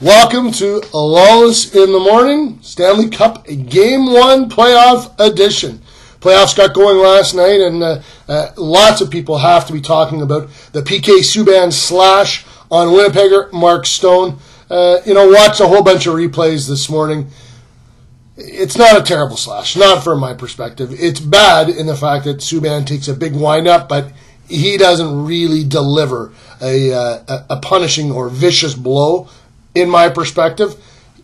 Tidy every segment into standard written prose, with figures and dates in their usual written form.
Welcome to Lawless in the Morning, Stanley Cup Game 1 Playoff Edition. Playoffs got going last night, and lots of people have to be talking about the PK Subban slash on Winnipegger Mark Stone. Watched a whole bunch of replays this morning. It's not a terrible slash, not from my perspective. It's bad in the fact that Subban takes a big wind-up, but he doesn't really deliver a punishing or vicious blow. In my perspective,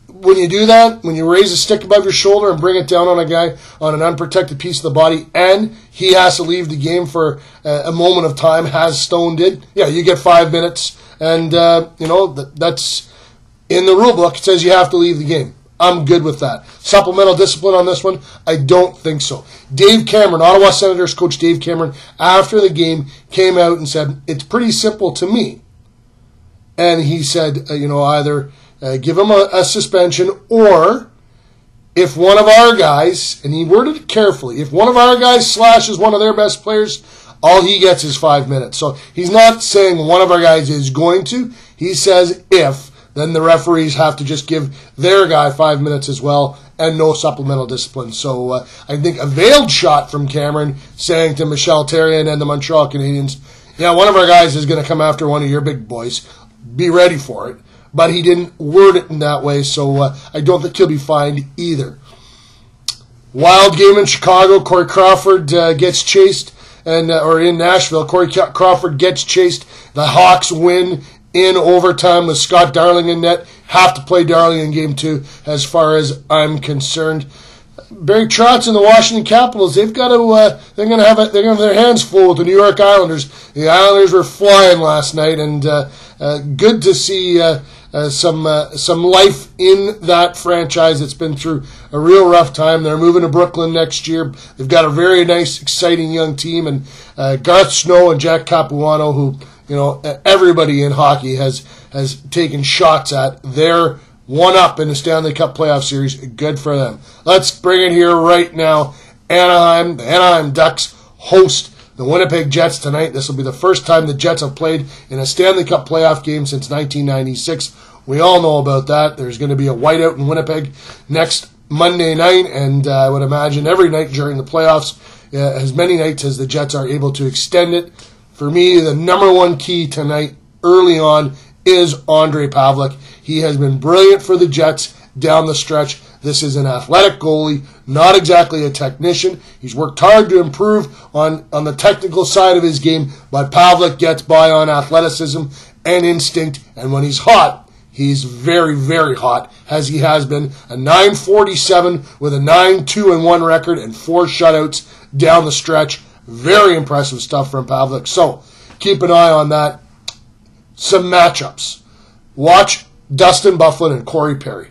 when you do that, when you raise a stick above your shoulder and bring it down on a guy on an unprotected piece of the body, and he has to leave the game for a moment of time, as Stone did, you get 5 minutes, and that's in the rule book. It says you have to leave the game. I'm good with that. Supplemental discipline on this one? I don't think so. Dave Cameron, Ottawa Senators coach Dave Cameron, after the game came out and said, it's pretty simple to me. And he said, either give him a suspension, or if one of our guys, and he worded it carefully, if one of our guys slashes one of their best players, all he gets is 5 minutes. So he's not saying one of our guys is going to. He says if, then the referees have to just give their guy 5 minutes as well, and no supplemental discipline. So I think a veiled shot from Cameron saying to Michel Therrien and the Montreal Canadiens, one of our guys is going to come after one of your big boys. Be ready for it. But he didn't word it in that way, so I don't think he'll be fined either. Wild game in Chicago. Corey Crawford gets chased, or in Nashville, Corey Crawford gets chased. The Hawks win in overtime with Scott Darling in net. Have to play Darling in game 2 as far as I'm concerned. Barry Trotz and the Washington Capitals, they're going to have their hands full with the New York Islanders. The Islanders were flying last night, and good to see some life in that franchise that's been through a real rough time. They're moving to Brooklyn next year. They've got a very nice, exciting young team, and Garth Snow and Jack Capuano, who everybody in hockey has taken shots at. They're one up in the Stanley Cup playoff series. Good for them. Let's bring it here right now. Anaheim, the Anaheim Ducks host the Winnipeg Jets tonight. This will be the first time the Jets have played in a Stanley Cup playoff game since 1996. We all know about that. There's going to be a whiteout in Winnipeg next Monday night, and I would imagine every night during the playoffs, as many nights as the Jets are able to extend it. For me, the number one key tonight, early on, is Andre Pavlik. He has been brilliant for the Jets down the stretch. This is an athletic goalie, not exactly a technician. He's worked hard to improve on the technical side of his game, but Pavlik gets by on athleticism and instinct, and when he's hot, he's very, very hot, as he has been. A .947 with a 9-2-1 record and 4 shutouts down the stretch. Very impressive stuff from Pavlik. So keep an eye on that. Some matchups. Watch Dustin Byfuglien and Corey Perry.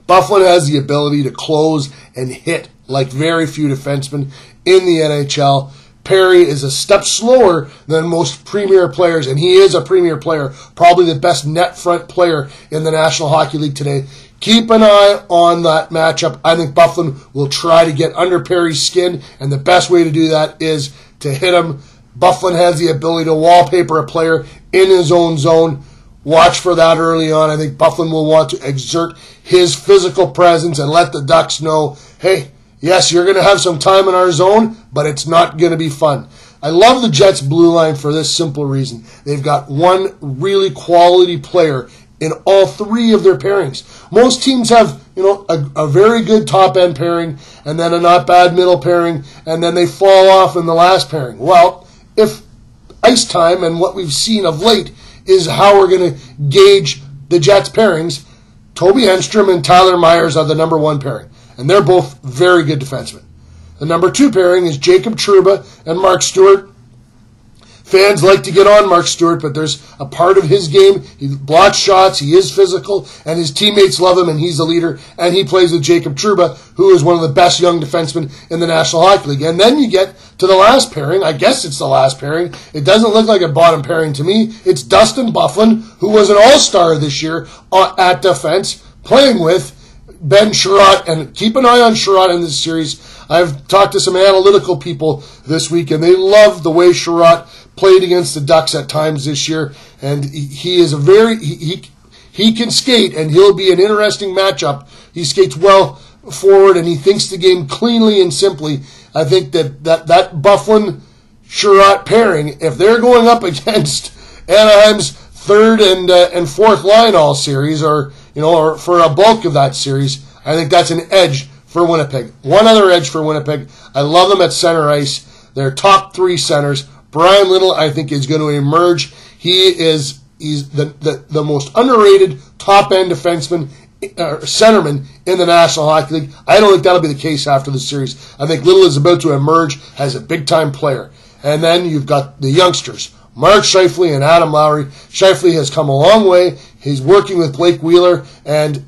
Byfuglien has the ability to close and hit like very few defensemen in the NHL. Perry is a step slower than most premier players, and he is a premier player, probably the best net front player in the National Hockey League today. Keep an eye on that matchup. I think Byfuglien will try to get under Perry's skin, and the best way to do that is to hit him. Byfuglien has the ability to wallpaper a player in his own zone. Watch for that early on. I think Byfuglien will want to exert his physical presence and let the Ducks know, hey, yes, you're going to have some time in our zone, but it's not going to be fun. I love the Jets' blue line for this simple reason. They've got one really quality player in all 3 of their pairings. Most teams have, a very good top-end pairing, and then a not bad middle pairing, and then they fall off in the last pairing. Well, if ice time and what we've seen of late is how we're going to gauge the Jets' pairings, Toby Enstrom and Tyler Myers are the number 1 pairing, and they're both very good defensemen. The number 2 pairing is Jacob Trouba and Mark Stewart. Fans like to get on Mark Stewart, but there's a part of his game. He blocks shots, he is physical, and his teammates love him, and he's the leader. And he plays with Jacob Trouba, who is one of the best young defensemen in the National Hockey League. And then you get to the last pairing. I guess it's the last pairing. It doesn't look like a bottom pairing to me. It's Dustin Byfuglien, who was an all-star this year at defense, playing with Ben Sherratt. And keep an eye on Sherratt in this series. I've talked to some analytical people this week, and they love the way Sherratt played against the Ducks at times this year, and he is he can skate, and he'll be an interesting matchup. He skates well forward, and he thinks the game cleanly and simply. I think that Byfuglien-Sherratt pairing, if they're going up against Anaheim's third and fourth line all series, or for a bulk of that series, I think that's an edge for Winnipeg. One other edge for Winnipeg. I love them at center ice. They're top 3 centers. Brian Little, I think, is going to emerge. He's the most underrated top-end defenseman, centerman in the National Hockey League. I don't think that'll be the case after the series. I think Little is about to emerge as a big-time player. And then you've got the youngsters, Mark Scheifele and Adam Lowry. Scheifele has come a long way. He's working with Blake Wheeler and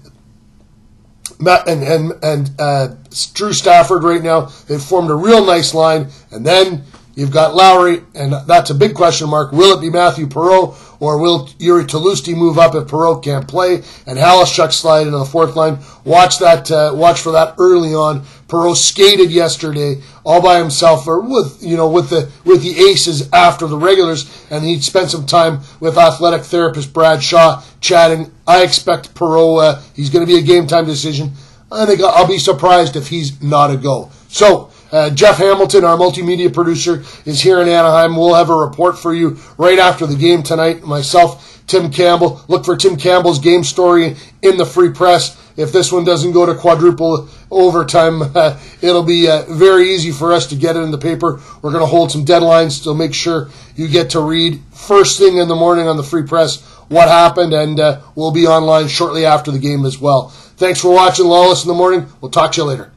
Drew Stafford right now. They've formed a real nice line. And then you've got Lowry, and that's a big question mark. Will it be Matthew Perreault, or will Yuri Tolusti move up if Perreault can't play, and Halishchuk slide into the fourth line? Watch for that early on. Perreault skated yesterday all by himself, or with the aces after the regulars, and he spent some time with athletic therapist Brad Shaw chatting. I expect Perreault, he's going to be a game time decision. I think I'll be surprised if he's not a go. So, Jeff Hamilton, our multimedia producer, is here in Anaheim. We'll have a report for you right after the game tonight. Myself, Tim Campbell. Look for Tim Campbell's game story in the Free Press. If this one doesn't go to quadruple overtime, it'll be very easy for us to get it in the paper. We're going to hold some deadlines to make sure you get to read first thing in the morning on the Free Press what happened, and we'll be online shortly after the game as well. Thanks for watching Lawless in the Morning. We'll talk to you later.